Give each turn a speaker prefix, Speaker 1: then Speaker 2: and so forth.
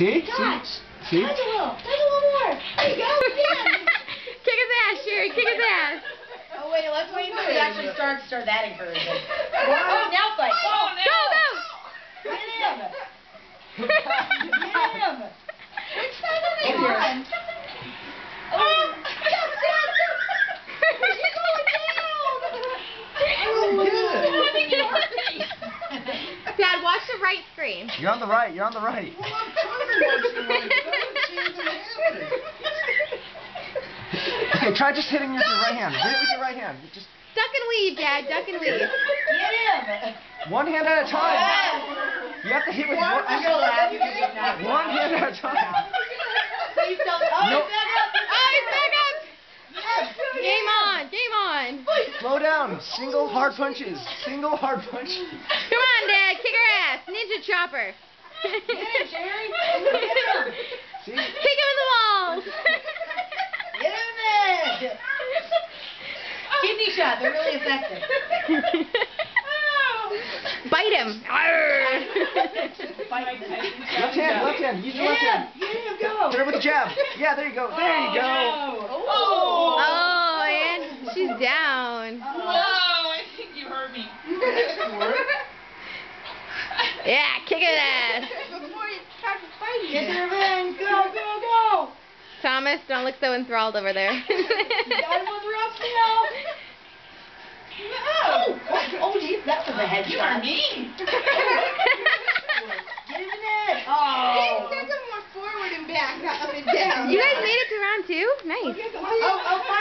Speaker 1: See?
Speaker 2: Gosh.
Speaker 1: See?
Speaker 2: Touch a little more. There you go.
Speaker 3: Kick his ass, Sherry. Kick his ass.
Speaker 2: Oh wait, let's wait until he actually starts that encouraging.
Speaker 4: Oh,
Speaker 2: now fight.
Speaker 4: Oh, no.
Speaker 3: Go, go.
Speaker 2: Get him. Get him. Which side are they on? Oh,
Speaker 3: Dad, watch the right screen.
Speaker 1: You're on the right. You're on the right.
Speaker 5: Well, I'm trying to watch the right. That chance of happening.
Speaker 1: Okay, try just hitting with your right hand. Hit it with your right hand. Just
Speaker 3: Duck and weave, Dad. Duck and weave.
Speaker 2: Get him.
Speaker 1: one hand at a time. You have to hit with one.
Speaker 2: I'm gonna laugh because he's not.
Speaker 1: One hand at a time.
Speaker 2: Please tell me. Oh,
Speaker 1: No.
Speaker 2: he's back up.
Speaker 3: Oh, he's back up.
Speaker 2: Yes.
Speaker 3: Game on. Game on.
Speaker 1: Slow down. Single hard punches. Single hard punch.
Speaker 3: Come on, Dad. Kick her ass. Ninja chopper.
Speaker 2: Get him, Sherry. Get him.
Speaker 1: See?
Speaker 3: Kick him in the walls.
Speaker 2: Get him in. Kidney shot. They're really effective.
Speaker 3: Bite him. Arr.
Speaker 1: Left hand. Left hand. Use your left hand.
Speaker 2: Get him. Go.
Speaker 1: Hit her with a jab. Yeah, there you go. There you go.
Speaker 2: Oh.
Speaker 3: Oh, and she's down.
Speaker 4: Whoa, I think you hurt me.
Speaker 3: Yeah, kick his ass.
Speaker 2: Before you start fighting. Get her in. Go, go, go.
Speaker 3: Thomas, don't look so enthralled over there.
Speaker 2: That was rough now. No. Oh, geez, that was a headshot.
Speaker 4: You are mean.
Speaker 2: Get him in it. Oh.
Speaker 5: More forward and back, not up and down.
Speaker 3: You guys made it to round 2? Nice.
Speaker 2: Oh, fight.